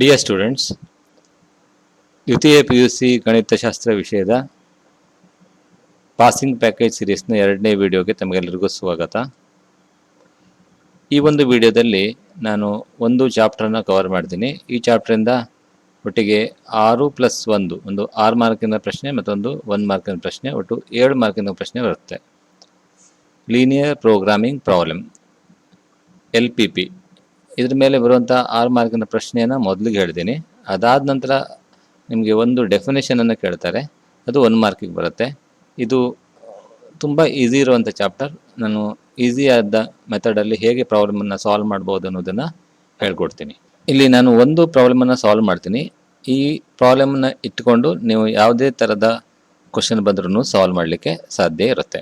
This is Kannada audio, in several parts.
ಡಿಯರ್ ಸ್ಟೂಡೆಂಟ್ಸ್, ದ್ವಿತೀಯ PUC ಗಣಿತಶಾಸ್ತ್ರ ವಿಷಯದ ಪಾಸಿಂಗ್ ಪ್ಯಾಕೇಜ್ ಸಿರೀಸ್ನ 2ನೇ ವಿಡಿಯೋಗೆ ತಮಗೆಲ್ಲರಿಗೂ ಸ್ವಾಗತ. ಈ ಒಂದು ವಿಡಿಯೋದಲ್ಲಿ ನಾನು ಒಂದು ಚಾಪ್ಟರ್ನ ಕವರ್ ಮಾಡ್ತೀನಿ. ಈ ಚಾಪ್ಟರಿಂದ ಒಟ್ಟಿಗೆ 6+1 ಒಂದು 6 ಮಾರ್ಕಿನ ಪ್ರಶ್ನೆ ಮತ್ತೊಂದು 1 ಮಾರ್ಕಿನ ಪ್ರಶ್ನೆ, ಒಟ್ಟು 7 ಮಾರ್ಕಿನ ಪ್ರಶ್ನೆ ಬರುತ್ತೆ. ಲೀನಿಯರ್ ಪ್ರೋಗ್ರಾಮಿಂಗ್ ಪ್ರಾಬ್ಲಮ್ LPP ಇದ್ರ ಮೇಲೆ ಬರುವಂಥ 6 ಮಾರ್ಕಿನ ಪ್ರಶ್ನೆಯನ್ನು ಮೊದಲಿಗೆ ಹೇಳ್ತೀನಿ. ಅದಾದ ನಂತರ ನಿಮಗೆ ಒಂದು ಡೆಫಿನೇಷನನ್ನು ಕೇಳ್ತಾರೆ, ಅದು 1 ಮಾರ್ಕಿಗೆ ಬರುತ್ತೆ. ಇದು ತುಂಬ ಈಸಿ ಇರುವಂಥ ಚಾಪ್ಟರ್. ನಾನು ಈಸಿ ಆದ ಮೆಥಡಲ್ಲಿ ಹೇಗೆ ಪ್ರಾಬ್ಲಮನ್ನು ಸಾಲ್ವ್ ಮಾಡ್ಬೋದು ಅನ್ನೋದನ್ನು ಹೇಳ್ಕೊಡ್ತೀನಿ. ಇಲ್ಲಿ ನಾನು ಒಂದು ಪ್ರಾಬ್ಲಮನ್ನು ಸಾಲ್ವ್ ಮಾಡ್ತೀನಿ. ಈ ಪ್ರಾಬ್ಲಮನ್ನು ಇಟ್ಕೊಂಡು ನೀವು ಯಾವುದೇ ಥರದ ಕ್ವಶನ್ ಬಂದ್ರೂ ಸಾಲ್ವ್ ಮಾಡಲಿಕ್ಕೆ ಸಾಧ್ಯ ಇರುತ್ತೆ.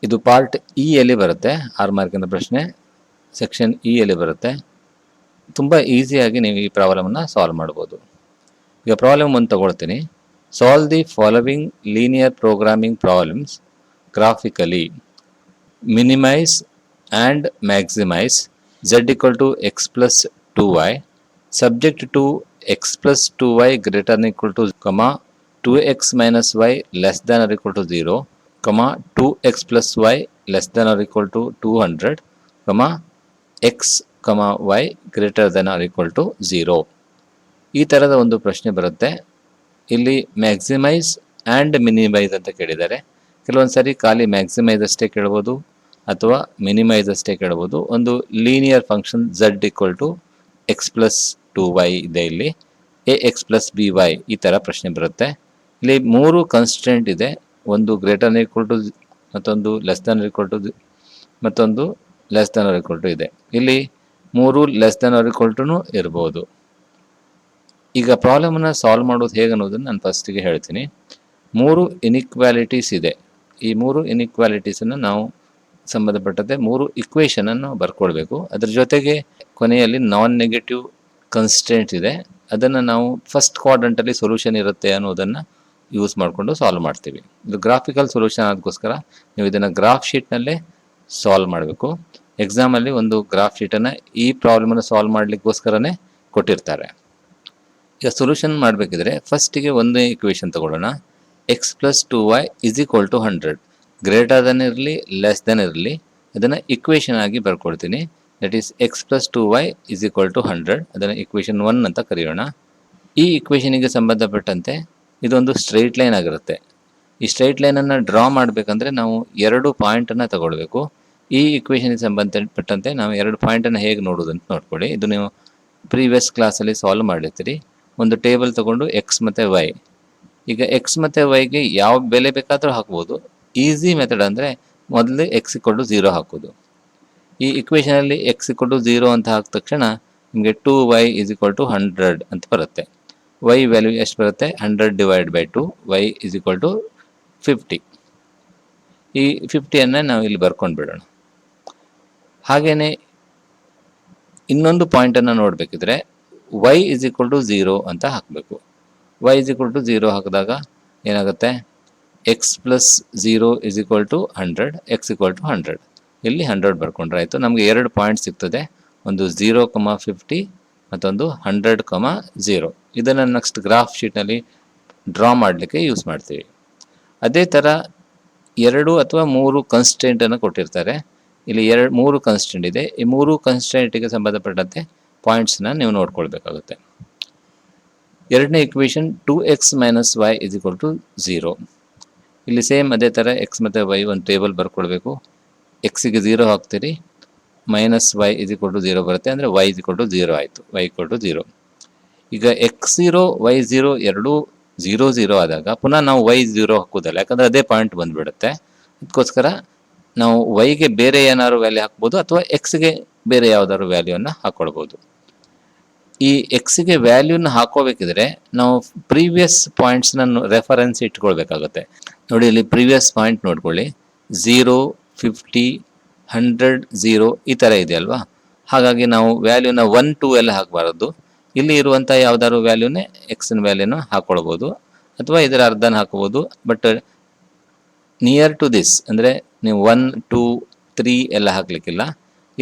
ಇದು ಪಾರ್ಟ್ ಇ ಯಲ್ಲಿ ಬರುತ್ತೆ. 6 ಮಾರ್ಕಿನ ಪ್ರಶ್ನೆ ಸೆಕ್ಷನ್ ಇ ಯಲ್ಲಿ ಬರುತ್ತೆ. ತುಂಬ ಈಸಿಯಾಗಿ ನೀವು ಈ ಪ್ರಾಬ್ಲಮನ್ನು ಸಾಲ್ವ್ ಮಾಡ್ಬೋದು. ಈಗ ಪ್ರಾಬ್ಲಮ್ ಒಂದು ತಗೊಳ್ತೀನಿ. Solve the following linear programming problems graphically. Minimise and maximise z=x+2y subject to x+2y greater than equal to, 2x minus y less than or equal to 0, 2x plus y less than or equal to 200, x, y greater than or equal to 0. ಈ ಥರದ ಒಂದು ಪ್ರಶ್ನೆ ಬರುತ್ತೆ. ಇಲ್ಲಿ ಮ್ಯಾಕ್ಸಿಮೈಸ್ ಆ್ಯಂಡ್ ಮಿನಿಮೈಸ್ ಅಂತ ಕೇಳಿದ್ದಾರೆ. ಕೆಲವೊಂದು ಸಾರಿ ಖಾಲಿ ಮ್ಯಾಕ್ಸಿಮೈಸ್ ಅಷ್ಟೇ ಕೇಳ್ಬೋದು ಅಥವಾ ಮಿನಿಮೈಸ್ ಅಷ್ಟೇ ಕೇಳ್ಬೋದು. ಒಂದು ಲೀನಿಯರ್ ಫಂಕ್ಷನ್ z=x+2y ಇದೆ. ಇಲ್ಲಿ ax+by ಈ ಥರ ಪ್ರಶ್ನೆ ಬರುತ್ತೆ. ಇಲ್ಲಿ 3 ಕನ್ಸ್ಟೆಂಟ್ ಇದೆ. ಒಂದು ಗ್ರೇಟರ್ ದನ್ ಈಕ್ವಲ್ ಟು, ಮತ್ತೊಂದು ಲೆಸ್ ದನ್ ಈಕ್ವಲ್ ಟು, ಮತ್ತೊಂದು ಲೆಸ್ ದನ್ ಈಕ್ವಲ್ ಟು ಇದೆ. ಇಲ್ಲಿ 3 ಲೆಸ್ ದನ್ ಈಕ್ವಲ್ ಟುನೂ ಇರ್ಬೋದು. ಈಗ ಪ್ರಾಬ್ಲಮನ್ನು ಸಾಲ್ವ್ ಮಾಡೋದು ಹೇಗೆ ಅನ್ನೋದನ್ನು ನಾನು ಫಸ್ಟಿಗೆ ಹೇಳ್ತೀನಿ. 3 ಇನ್ಇಕ್ವಾಲಿಟೀಸ್ ಇದೆ. ಈ 3 ಇನ್ಇಕ್ವಾಲಿಟೀಸನ್ನು ನಾವು ಸಂಬಂಧಪಟ್ಟಂತೆ 3 ಇಕ್ವೇಷನನ್ನು ಬರ್ಕೊಳ್ಬೇಕು. ಅದ್ರ ಜೊತೆಗೆ ಕೊನೆಯಲ್ಲಿ ನಾನ್ ನೆಗೆಟಿವ್ ಕನ್ಸ್ಟೆಂಟ್ ಇದೆ. ಅದನ್ನು ನಾವು ಫಸ್ಟ್ ಕ್ವಾಡ್ರಂಟಲ್ಲಿ ಸೊಲ್ಯೂಷನ್ ಇರುತ್ತೆ ಅನ್ನೋದನ್ನು ಯೂಸ್ ಮಾಡಿಕೊಂಡು ಸಾಲ್ವ್ ಮಾಡ್ತೀವಿ. ಇದು ಗ್ರಾಫಿಕಲ್ ಸೊಲ್ಯೂಷನ್ ಅದಕ್ಕೋಸ್ಕರ ನೀವು ಇದನ್ನು ಗ್ರಾಫ್ ಶೀಟ್ನಲ್ಲೇ ಸಾಲ್ವ್ ಮಾಡಬೇಕು. ಎಕ್ಸಾಮಲ್ಲಿ ಒಂದು ಗ್ರಾಫ್ ಶೀಟನ್ನು ಈ ಪ್ರಾಬ್ಲಮನ್ನು ಸಾಲ್ವ್ ಮಾಡಲಿಕ್ಕೋಸ್ಕರನೇ ಕೊಟ್ಟಿರ್ತಾರೆ. ಈಗ ಸೊಲ್ಯೂಷನ್ ಮಾಡಬೇಕಿದ್ರೆ ಫಸ್ಟಿಗೆ ಒಂದು ಇಕ್ವೇಷನ್ ತಗೊಳ್ಳೋಣ. x+2y = 100 ಗ್ರೇಟರ್ ದನ್ ಇರಲಿ ಲೆಸ್ ದನ್ ಇರಲಿ ಅದನ್ನು ಇಕ್ವೇಷನ್ ಆಗಿ ಬರ್ಕೊಳ್ತೀನಿ. That is x+2y = 100. ಅದನ್ನು ಇಕ್ವೇಷನ್ 1 ಅಂತ ಕರೆಯೋಣ. ಈ ಇಕ್ವೇಷನಿಗೆ ಸಂಬಂಧಪಟ್ಟಂತೆ ಇದೊಂದು ಸ್ಟ್ರೈಟ್ ಲೈನ್ ಆಗಿರುತ್ತೆ. ಈ ಸ್ಟ್ರೈಟ್ ಲೈನನ್ನು ಡ್ರಾ ಮಾಡಬೇಕಂದ್ರೆ ನಾವು 2 ಪಾಯಿಂಟನ್ನು ತಗೊಳ್ಬೇಕು. ಈ ಇಕ್ವೇಷನ್ಗೆ ಸಂಬಂಧಪಟ್ಟಂತೆ ನಾವು 2 ಪಾಯಿಂಟನ್ನು ಹೇಗೆ ನೋಡೋದು ಅಂತ ನೋಡ್ಕೊಳ್ಳಿ. ಇದು ನೀವು ಪ್ರೀವಿಯಸ್ ಕ್ಲಾಸಲ್ಲಿ ಸಾಲ್ವ್ ಮಾಡಿರ್ತೀರಿ. ಒಂದು ಟೇಬಲ್ ತಗೊಂಡು x ಮತ್ತು y. ಈಗ x ಮತ್ತು yಗೆ ಯಾವ ಬೆಲೆ ಬೇಕಾದರೂ ಹಾಕ್ಬೋದು. ಈಸಿ ಮೆಥಡ್ ಅಂದರೆ ಮೊದಲು x=0 ಹಾಕೋದು. ಈ ಇಕ್ವೇಷನಲ್ಲಿ x=0 ಅಂತ ಹಾಕಿದ ತಕ್ಷಣ ನಿಮಗೆ 2y = 100 ಅಂತ ಬರುತ್ತೆ. y ವ್ಯಾಲ್ಯೂ ಎಷ್ಟು ಬರುತ್ತೆ? 100/2, y = 50. ಈ 50ಯನ್ನು ನಾವು ಇಲ್ಲಿ ಬರ್ಕೊಂಡು ಬಿಡೋಣ. ಹಾಗೆಯೇ ಇನ್ನೊಂದು ಪಾಯಿಂಟನ್ನು ನೋಡಬೇಕಿದ್ರೆ y = 0 ಅಂತ ಹಾಕಬೇಕು. y = 0 ಹಾಕಿದಾಗ ಏನಾಗುತ್ತೆ? x+0 = 100, x = 100. ಇಲ್ಲಿ 100 ಬರ್ಕೊಂಡ್ರೆ ಆಯಿತು. ನಮಗೆ 2 ಪಾಯಿಂಟ್ ಸಿಗ್ತದೆ. ಒಂದು 0,50 ಮತ್ತೊಂದು 100,0. ಇದನ್ನು ನೆಕ್ಸ್ಟ್ ಗ್ರಾಫ್ ಶೀಟ್ನಲ್ಲಿ ಡ್ರಾ ಮಾಡಲಿಕ್ಕೆ ಯೂಸ್ ಮಾಡ್ತೀವಿ. ಅದೇ ಥರ 2 ಅಥವಾ 3 ಕನ್ಸ್ಟೆಂಟನ್ನು ಕೊಟ್ಟಿರ್ತಾರೆ. ಇಲ್ಲಿ 3 ಕನ್ಸ್ಟೆಂಟ್ ಇದೆ. ಈ 3 ಕನ್ಸ್ಟೆಂಟಿಗೆ ಸಂಬಂಧಪಟ್ಟಂತೆ ಪಾಯಿಂಟ್ಸನ್ನ ನೀವು ನೋಡ್ಕೊಳ್ಬೇಕಾಗುತ್ತೆ. ಎರಡನೇ ಇಕ್ವೇಷನ್ 2x minus y = 0. ಇಲ್ಲಿ ಸೇಮ್ ಅದೇ ಥರ x ಮತ್ತು y ಒಂದು ಟೇಬಲ್ ಬರ್ಕೊಳ್ಬೇಕು. ಎಕ್ಸಿಗೆ 0 ಹಾಕ್ತೀರಿ, ಮೈನಸ್ y = 0 ಬರುತ್ತೆ. ಅಂದರೆ y = 0 ಆಯಿತು. y = 0. ಈಗ x0 y0 ಎರಡೂ 0 0 ಆದಾಗ ಪುನಃ ನಾವು y0 ಹಾಕೋದಲ್ಲ, ಯಾಕಂದರೆ ಅದೇ ಪಾಯಿಂಟ್ ಬಂದುಬಿಡುತ್ತೆ. ಅದಕ್ಕೋಸ್ಕರ ನಾವು yಗೆ ಬೇರೆ ಏನಾದ್ರು ವ್ಯಾಲ್ಯೂ ಹಾಕ್ಬೋದು ಅಥವಾ ಎಕ್ಸ್ಗೆ ಬೇರೆ ಯಾವುದಾದ್ರು ವ್ಯಾಲ್ಯೂವನ್ನು ಹಾಕ್ಕೊಳ್ಬೋದು. ಈ ಎಕ್ಸ್ಗೆ ವ್ಯಾಲ್ಯೂನ ಹಾಕೋಬೇಕಿದ್ರೆ ನಾವು ಪ್ರೀವಿಯಸ್ ಪಾಯಿಂಟ್ಸ್ನ ರೆಫರೆನ್ಸ್ ಇಟ್ಕೊಳ್ಬೇಕಾಗುತ್ತೆ. ನೋಡಿ, ಇಲ್ಲಿ ಪ್ರೀವಿಯಸ್ ಪಾಯಿಂಟ್ ನೋಡ್ಕೊಳ್ಳಿ. 0, 50, 100, 0 ಈ ಥರ ಇದೆ ಅಲ್ವಾ. ಹಾಗಾಗಿ ನಾವು ವ್ಯಾಲ್ಯೂನ 1, 2 ಎಲ್ಲ ಹಾಕಬಾರದು. ಇಲ್ಲಿ ಇರುವಂಥ ಯಾವುದಾದ್ರು ವ್ಯಾಲ್ಯೂನೇ ಎಕ್ಸ್ನ ವ್ಯಾಲ್ಯೂನ ಹಾಕ್ಕೊಳ್ಬೋದು ಅಥವಾ ಇದರ ಅರ್ಧನ ಹಾಕೋಬೋದು. ಬಟ್ ನಿಯರ್ ಟು ದಿಸ್ ಅಂದರೆ ನೀವು 1, 2, 3 ಎಲ್ಲ ಹಾಕಲಿಕ್ಕಿಲ್ಲ.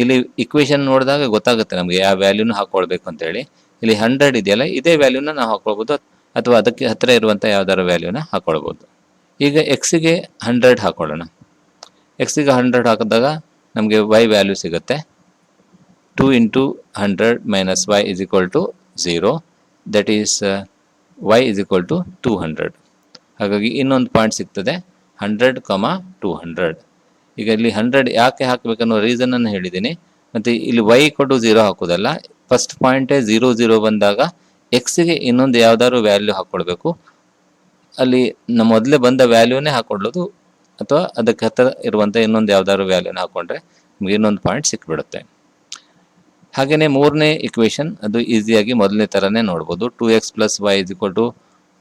ಇಲ್ಲಿ ಇಕ್ವೇಷನ್ ನೋಡಿದಾಗ ಗೊತ್ತಾಗುತ್ತೆ ನಮಗೆ ಯಾವ ವ್ಯಾಲ್ಯೂನ ಹಾಕ್ಕೊಳ್ಬೇಕು ಅಂತೇಳಿ. ಇಲ್ಲಿ 100 ಇದೆಯಲ್ಲ, ಇದೇ ವ್ಯಾಲ್ಯೂನ ನಾವು ಹಾಕ್ಕೊಳ್ಬೋದು ಅಥವಾ ಅದಕ್ಕೆ ಹತ್ತಿರ ಇರುವಂಥ ಯಾವ್ದಾರ ವ್ಯಾಲ್ಯೂನ ಹಾಕ್ಕೊಳ್ಬೋದು. ಈಗ ಎಕ್ಸಿಗೆ 100 ಹಾಕೊಳ್ಳೋಣ. ಎಕ್ಸಿಗೆ 100 ಹಾಕಿದಾಗ ನಮಗೆ ವೈ ವ್ಯಾಲ್ಯೂ ಸಿಗುತ್ತೆ. 2 into 100 minus y is equal to 0. That is y is equal to 200. ಹಾಗಾಗಿ ಇನ್ನೊಂದು ಪಾಯಿಂಟ್ ಸಿಗ್ತದೆ 100, 200. ಈಗ ಇಲ್ಲಿ 100 ಯಾಕೆ ಹಾಕಬೇಕನ್ನೋ ರೀಸನನ್ನು ಹೇಳಿದ್ದೀನಿ. ಮತ್ತು ಇಲ್ಲಿ y equal to 0 ಹಾಕೋದಲ್ಲ, ಫಸ್ಟ್ ಪಾಯಿಂಟೇ 0, 0 ಬಂದಾಗ ಎಕ್ಸಿಗೆ ಇನ್ನೊಂದು ಯಾವ್ದಾದ್ರು ವ್ಯಾಲ್ಯೂ ಹಾಕ್ಕೊಳ್ಬೇಕು. ಅಲ್ಲಿ ನಮ್ಮ ಮೊದಲೇ ಬಂದ ವ್ಯಾಲ್ಯೂನೇ ಹಾಕ್ಕೊಳ್ಳೋದು, ಅಥವಾ ಅದಕ್ಕೆ ಹತ್ತಿರ ಇರುವಂಥ ಇನ್ನೊಂದು ಯಾವ್ದಾದ್ರು ವ್ಯಾಲ್ಯೂನ ಹಾಕ್ಕೊಂಡ್ರೆ ನಿಮಗೆ ಇನ್ನೊಂದು ಪಾಯಿಂಟ್ ಸಿಕ್ಬಿಡುತ್ತೆ. ಹಾಗೆಯೇ ಮೂರನೇ ಇಕ್ವೇಷನ್ ಅದು ಈಸಿಯಾಗಿ ಮೊದಲನೇ ಥರನೇ ನೋಡ್ಬೋದು. 2x + y is equal to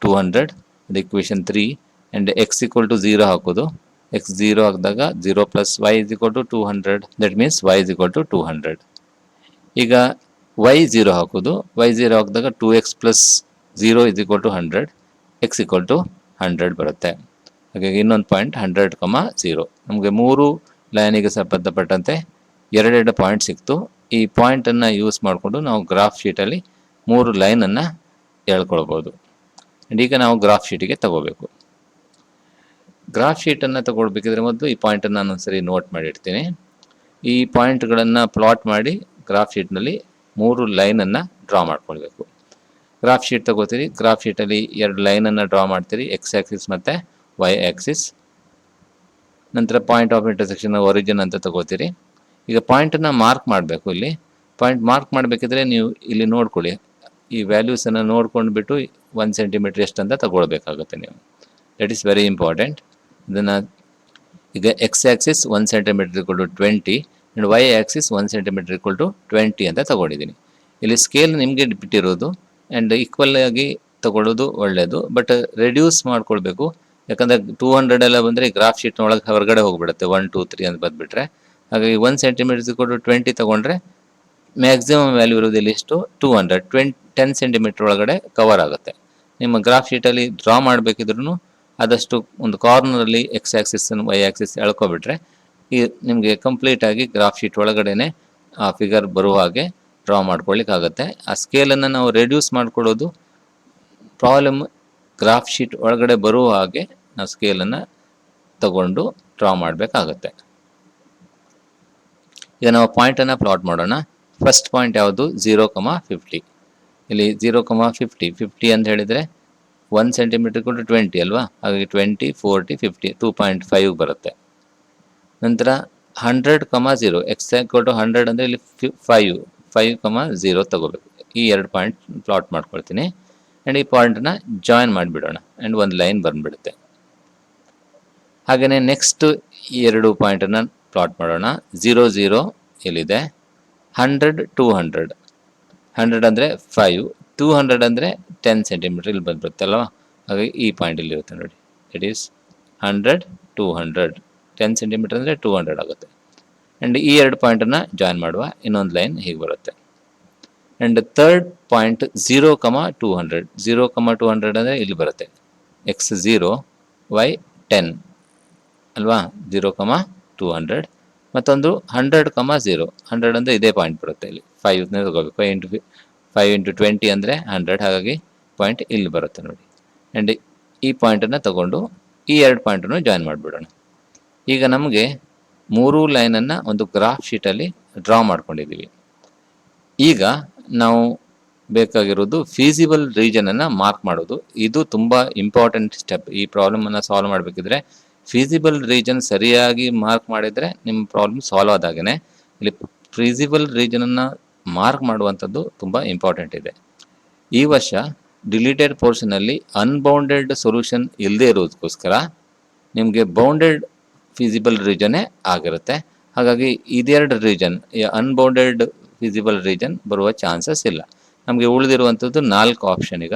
200, ಅದು equation 3. And x equal to 0 ಹಾಕೋದು. x 0 ಹಾಕಿದಾಗ 0 + y is equal to 200. That means y is equal to 200. ಈಗ y 0 ಹಾಕೋದು. y 0 ಹಾಕಿದಾಗ 2x + 0 is equal to 100, x equal to 100 ಬರುತ್ತೆ. ಹಾಗಾಗಿ ಇನ್ನೊಂದು ಪಾಯಿಂಟ್ 100, 0. ನಮಗೆ 3 ಲೈನಿಗೆ ಸಂಬಂಧಪಟ್ಟಂತೆ 2 ಪಾಯಿಂಟ್ ಸಿಕ್ತು. ಈ ಪಾಯಿಂಟನ್ನು ಯೂಸ್ ಮಾಡಿಕೊಂಡು ನಾವು ಗ್ರಾಫ್ ಶೀಟಲ್ಲಿ 3 ಲೈನನ್ನು ಹೇಳ್ಕೊಳ್ಬೋದು. ಆ್ಯಂಡ್ ಈಗ ನಾವು ಗ್ರಾಫ್ ಶೀಟಿಗೆ ತಗೋಬೇಕು. ಗ್ರಾಫ್ ಶೀಟನ್ನು ತಗೊಳ್ಬೇಕಿದ್ರೆ ಮೊದಲು ಈ ಪಾಯಿಂಟನ್ನು ನಾನು ಒಂದ್ಸರಿ ನೋಟ್ ಮಾಡಿರ್ತೀನಿ. ಈ ಪಾಯಿಂಟ್ಗಳನ್ನು ಪ್ಲಾಟ್ ಮಾಡಿ ಗ್ರಾಫ್ ಶೀಟ್ನಲ್ಲಿ 3 ಲೈನನ್ನು ಡ್ರಾ ಮಾಡ್ಕೊಳ್ಬೇಕು. ಗ್ರಾಫ್ ಶೀಟ್ ತಗೋತೀರಿ. ಗ್ರಾಫ್ ಶೀಟಲ್ಲಿ 2 ಲೈನನ್ನು ಡ್ರಾ ಮಾಡ್ತೀರಿ, ಎಕ್ಸ್ ಆ್ಯಕ್ಸಿಸ್ ಮತ್ತು ವೈ ಆ್ಯಕ್ಸಿಸ್. ನಂತರ ಪಾಯಿಂಟ್ ಆಫ್ ಇಂಟರ್ಸೆಕ್ಷನ್ ಒರಿಜಿನ್ ಅಂತ ತಗೋತೀರಿ. ಈಗ ಪಾಯಿಂಟನ್ನು ಮಾರ್ಕ್ ಮಾಡಬೇಕು. ಇಲ್ಲಿ ಪಾಯಿಂಟ್ ಮಾರ್ಕ್ ಮಾಡಬೇಕಿದ್ರೆ ನೀವು ಇಲ್ಲಿ ನೋಡ್ಕೊಳ್ಳಿ, ಈ ವ್ಯಾಲ್ಯೂಸನ್ನು ನೋಡ್ಕೊಂಡ್ಬಿಟ್ಟು 1 ಸೆಂಟಿಮೀಟ್ರ್ ಎಷ್ಟಂತ ತಗೊಳ್ಬೇಕಾಗುತ್ತೆ ನೀವು. That is very important. ಇದನ್ನು ಈಗ X axis 1 centimetre = 20 and Y axis 1 centimetre = 20 ಅಂತ ತಗೊಂಡಿದ್ದೀನಿ. ಇಲ್ಲಿ ಸ್ಕೇಲ್ ನಿಮಗೆ ಬಿಟ್ಟಿರೋದು, ಆ್ಯಂಡ್ ಈಕ್ವಲ್ ಆಗಿ ತಗೊಳ್ಳೋದು ಒಳ್ಳೆಯದು. ಬಟ್ ರೆಡ್ಯೂಸ್ ಮಾಡ್ಕೊಳ್ಬೇಕು, ಯಾಕಂದರೆ 200 ಎಲ್ಲ ಬಂದರೆ ಗ್ರಾಫ್ ಶೀಟ್ನ ಒಳಗೆ ಹೊರಗಡೆ ಹೋಗಿಬಿಡುತ್ತೆ. 1, 2, 3 ಅಂತ ಬಂದುಬಿಟ್ರೆ. ಹಾಗಾಗಿ 1 ಸೆಂಟಿಮೀಟ್ರ್ = 20 ತೊಗೊಂಡ್ರೆ ಮ್ಯಾಕ್ಸಿಮಮ್ ವ್ಯಾಲ್ಯೂ ಇರೋದು ಇಲ್ಲಿ ಎಷ್ಟು 200, 10 ಸೆಂಟಿಮೀಟ್ರ್ ಒಳಗಡೆ ಕವರ್ ಆಗುತ್ತೆ. ನಿಮ್ಮ ಗ್ರಾಫ್ ಶೀಟಲ್ಲಿ ಡ್ರಾ ಮಾಡಬೇಕಿದ್ರೂ ಆದಷ್ಟು ಒಂದು ಕಾರ್ನರಲ್ಲಿ ಎಕ್ಸ್ ಆ್ಯಕ್ಸಿಸನ್ನು ವೈ ಆ್ಯಕ್ಸಿಸ್ ಎಳ್ಕೊಬಿಟ್ರೆ ಈ ನಿಮಗೆ ಕಂಪ್ಲೀಟಾಗಿ ಗ್ರಾಫ್ ಶೀಟ್ ಒಳಗಡೆ ಆ ಫಿಗರ್ ಬರುವ ಹಾಗೆ ಡ್ರಾ ಮಾಡ್ಕೊಳ್ಳಿಕ್ಕಾಗತ್ತೆ. ಆ ಸ್ಕೇಲನ್ನು ನಾವು ರೆಡ್ಯೂಸ್ ಮಾಡ್ಕೊಳ್ಳೋದು ಪ್ರಾಬ್ಲಮ್. ಗ್ರಾಫ್ ಶೀಟ್ ಒಳಗಡೆ ಬರುವ ಹಾಗೆ ನಾವು ಸ್ಕೇಲನ್ನು ತಗೊಂಡು ಡ್ರಾ ಮಾಡಬೇಕಾಗತ್ತೆ. ಈಗ ನಾವು ಪಾಯಿಂಟನ್ನು ಪ್ಲಾಟ್ ಮಾಡೋಣ. ಫಸ್ಟ್ ಪಾಯಿಂಟ್ ಯಾವುದು 0, 50. ಇಲ್ಲಿ 0, 50 ಅಂತ ಹೇಳಿದರೆ 1 ಸೆಂಟಿಮೀಟ್ರ್ = 20 ಅಲ್ವಾ. ಹಾಗಾಗಿ 20, 40, 50 2.5 ಬರುತ್ತೆ. ನಂತರ 100, 0 ಎಕ್ಸ್ = 100 ಅಂದರೆ ಇಲ್ಲಿ 5, 0 ತಗೋಬೇಕು. ಈ 2 ಪಾಯಿಂಟ್ ಪ್ಲಾಟ್ ಮಾಡ್ಕೊಳ್ತೀನಿ. ಆ್ಯಂಡ್ ಈ ಪಾಯಿಂಟನ್ನ ಜಾಯಿನ್ ಮಾಡಿಬಿಡೋಣ. ಆ್ಯಂಡ್ ಒಂದು ಲೈನ್ ಬಂದುಬಿಡುತ್ತೆ. ಹಾಗೆಯೇ ನೆಕ್ಸ್ಟ್ 2 ಪಾಯಿಂಟನ್ನು ಪ್ಲಾಟ್ ಮಾಡೋಣ. 0, 0 ಇಲ್ಲಿದೆ. 100, 200. 100 ಅಂದರೆ 5, 200 ಅಂದರೆ 10 ಸೆಂಟಿಮೀಟ್ರ್ ಇಲ್ಲಿ ಬಂದುಬಿಡುತ್ತೆ ಅಲ್ವಾ. ಹಾಗಾಗಿ ಈ ಪಾಯಿಂಟ್ ಇಲ್ಲಿ ಇರುತ್ತೆ ನೋಡಿ. It is 100, 200. 10 ಸೆಂಟಿಮೀಟ್ರ್ ಅಂದರೆ 200 ಆಗುತ್ತೆ. ಆ್ಯಂಡ್ ಈ 2 ಪಾಯಿಂಟನ್ನು ಜಾಯಿನ್ ಮಾಡುವ. ಇನ್ನೊಂದು ಲೈನ್ ಹೀಗೆ ಬರುತ್ತೆ. And third point 0, 200. 0, 200 ಅಂದರೆ ಇಲ್ಲಿ ಬರುತ್ತೆ. ಎಕ್ಸ್ 0, ವೈ 10 ಅಲ್ವಾ. 0, 200. ಮತ್ತೊಂದು 100, 0. 100 ಅಂದರೆ ಇದೇ ಪಾಯಿಂಟ್ ಬರುತ್ತೆ. ಇಲ್ಲಿ 5ನೇ ತಗೋಬೇಕು. 5 into 20 ಅಂದರೆ 100. ಹಾಗಾಗಿ ಪಾಯಿಂಟ್ ಇಲ್ಲಿ ಬರುತ್ತೆ ನೋಡಿ. ಆ್ಯಂಡ್ ಈ ಪಾಯಿಂಟನ್ನು ತಗೊಂಡು ಈ 2 ಪಾಯಿಂಟನ್ನು ಜಾಯಿನ್ ಮಾಡಿಬಿಡೋಣ. ಈಗ ನಮಗೆ 3 ಲೈನನ್ನು ಒಂದು ಗ್ರಾಫ್ ಶೀಟಲ್ಲಿ ಡ್ರಾ ಮಾಡ್ಕೊಂಡಿದ್ದೀವಿ. ಈಗ ನಾವು ಬೇಕಾಗಿರೋದು ಫೀಸಿಬಲ್ ರೀಜನನ್ನು ಮಾರ್ಕ್ ಮಾಡೋದು. ಇದು ತುಂಬ ಇಂಪಾರ್ಟೆಂಟ್ ಸ್ಟೆಪ್. ಈ ಪ್ರಾಬ್ಲಮನ್ನು ಸಾಲ್ವ್ ಮಾಡಬೇಕಿದ್ರೆ ಫೀಸಿಬಲ್ ರೀಜನ್ ಸರಿಯಾಗಿ ಮಾರ್ಕ್ ಮಾಡಿದರೆ ನಿಮ್ಮ ಪ್ರಾಬ್ಲಮ್ ಸಾಲ್ವ್ ಆದಾಗೇ. ಇಲ್ಲಿ ಫೀಸಿಬಲ್ ರೀಜನನ್ನು ಮಾರ್ಕ್ ಮಾಡುವಂಥದ್ದು ತುಂಬ ಇಂಪಾರ್ಟೆಂಟ್ ಇದೆ. ಈ ವರ್ಷ ಡಿಲೀಟೆಡ್ ಪೋರ್ಷನಲ್ಲಿ ಅನ್ಬೌಂಡೆಡ್ ಸೊಲ್ಯೂಷನ್ ಇಲ್ಲದೆ ಇರೋದಕ್ಕೋಸ್ಕರ ನಿಮಗೆ ಬೌಂಡೆಡ್ ಫೀಸಿಬಲ್ ರೀಜನ್ನೇ ಆಗಿರುತ್ತೆ. ಹಾಗಾಗಿ ಇದೆರಡು ರೀಜನ್, ಅನ್ಬೌಂಡೆಡ್ ಫೀಸಿಬಲ್ ರೀಜನ್ ಬರುವ ಚಾನ್ಸಸ್ ಇಲ್ಲ. ನಮಗೆ ಉಳಿದಿರುವಂಥದ್ದು 4 ಆಪ್ಷನ್. ಈಗ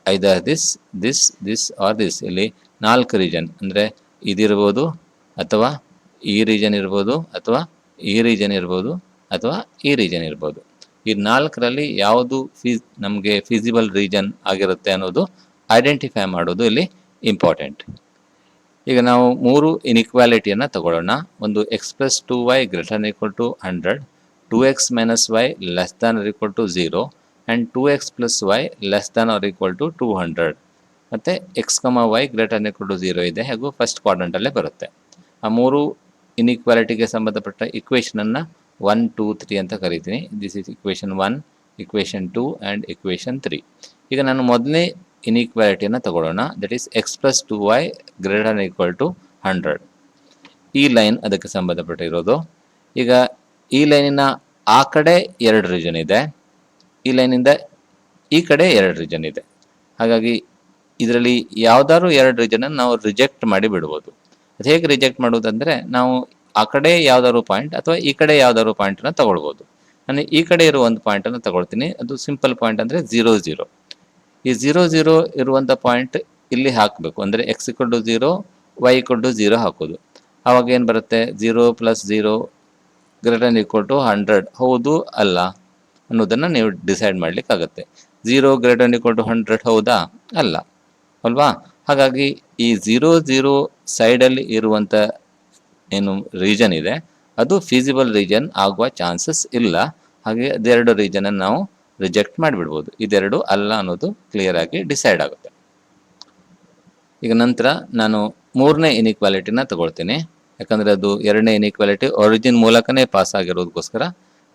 ಐದರ್ ದಿಸ್ ಆರ್ ದಿಸ್. ಇಲ್ಲಿ 4 ರೀಜನ್ ಅಂದರೆ ಇದಿರ್ಬೋದು, ಅಥವಾ ಈ ರೀಜನ್ ಇರ್ಬೋದು, ಅಥವಾ ಈ ರೀಜನ್ ಇರ್ಬೋದು, ಅಥವಾ ಈ ರೀಜನ್ ಇರ್ಬೋದು. ಈ 4ರಲ್ಲಿ ಯಾವುದು ನಮಗೆ ಫೀಸಿಬಲ್ ರೀಜನ್ ಆಗಿರುತ್ತೆ ಅನ್ನೋದು ಐಡೆಂಟಿಫೈ ಮಾಡೋದು ಇಲ್ಲಿ ಇಂಪಾರ್ಟೆಂಟ್. ಈಗ ನಾವು ಮೂರು ಇನ್ಇಕ್ವಾಲಿಟಿಯನ್ನು ತಗೊಳ್ಳೋಣ. ಒಂದು X plus 2y greater equal to 100, 2x minus Y less than or equal to 0 and 2x plus Y less than or equal to 200 ಮತ್ತು X Y greater equal to 0 ಇದೆ, ಹಾಗೂ ಫಸ್ಟ್ ಕ್ವಾಡ್ರಂಟಲ್ಲೇ ಬರುತ್ತೆ. ಆ ಮೂರು ಇನ್ಇಕ್ವಾಲಿಟಿಗೆ ಸಂಬಂಧಪಟ್ಟ ಇಕ್ವೇಷನನ್ನು 1, 2, 3 ಅಂತ ಕರಿತೀನಿ. This is equation 1, equation 2 and equation 3. ಈಗ ನಾನು ಮೊದಲನೇ ಇನ್ಇಕ್ವಾಲಿಟಿಯನ್ನು ತಗೊಳ್ಳೋಣ. That is X plus 2y greater equal to 100. ಈ ಲೈನ್ ಅದಕ್ಕೆ ಸಂಬಂಧಪಟ್ಟಿರೋದು. ಈಗ ಈ ಲೈನಿನ ಆ ಕಡೆ 2 ರೀಜನ್ ಇದೆ, ಈ ಲೈನಿಂದ ಈ ಕಡೆ 2 ರೀಜನ್ ಇದೆ. ಹಾಗಾಗಿ ಇದರಲ್ಲಿ ಯಾವುದಾದ್ರು 2 ರೀಜನನ್ನು ನಾವು ರಿಜೆಕ್ಟ್ ಮಾಡಿ ಬಿಡ್ಬೋದು. ಅದು ಹೇಗೆ ರಿಜೆಕ್ಟ್ ಮಾಡೋದಂದರೆ, ನಾವು ಆ ಕಡೆ ಯಾವುದಾದ್ರು ಪಾಯಿಂಟ್ ಅಥವಾ ಈ ಕಡೆ ಯಾವುದಾದ್ರು ಪಾಯಿಂಟನ್ನು ತಗೊಳ್ಬೋದು. ನಾನು ಈ ಕಡೆ ಇರೋ ಒಂದು ಪಾಯಿಂಟನ್ನು ತಗೊಳ್ತೀನಿ. ಅದು ಸಿಂಪಲ್ ಪಾಯಿಂಟ್ ಅಂದರೆ 0, 0. ಈ 0, 0 ಇರುವಂಥ ಪಾಯಿಂಟ್ ಇಲ್ಲಿ ಹಾಕಬೇಕು. ಅಂದರೆ X equal to 0, Y equal to 0 ಹಾಕೋದು. ಆವಾಗ ಏನು ಬರುತ್ತೆ? 0 ಪ್ಲಸ್ 0 ಗ್ರೇಟರ್ ಈಕ್ವಲ್ ಟು 100 ಹೌದು ಅಲ್ಲ ಅನ್ನೋದನ್ನು ನೀವು ಡಿಸೈಡ್ ಮಾಡಲಿಕ್ಕಾಗತ್ತೆ. 0 ಗ್ರೇಟರ್ ಈಕ್ವಲ್ ಟು 100 ಹೌದಾ ಅಲ್ಲ ಅಲ್ವಾ? ಹಾಗಾಗಿ ಈ 0, 0 ಸೈಡಲ್ಲಿ ಇರುವಂಥ ಏನು ರೀಜನ್ ಇದೆ ಅದು ಫೀಸಿಬಲ್ ರೀಜನ್ ಆಗುವ ಚಾನ್ಸಸ್ ಇಲ್ಲ. ಹಾಗೆ ಅದೆರಡು ರೀಜನನ್ನು ನಾವು ರಿಜೆಕ್ಟ್ ಮಾಡಿಬಿಡ್ಬೋದು. ಇದೆರಡು ಅಲ್ಲ ಅನ್ನೋದು ಕ್ಲಿಯರ್ ಆಗಿ ಡಿಸೈಡ್ ಆಗುತ್ತೆ. ಈಗ ನಂತರ ನಾನು ಮೂರನೇ ಇನ್ಇಕ್ವಾಲಿಟಿನ ತಗೊಳ್ತೀನಿ. ಯಾಕಂದರೆ ಅದು ಎರಡನೇ ಇನ್ಇಕ್ವಾಲಿಟಿ ಒರಿಜಿನ್ ಮೂಲಕನೇ ಪಾಸ್ ಆಗಿರೋದಕ್ಕೋಸ್ಕರ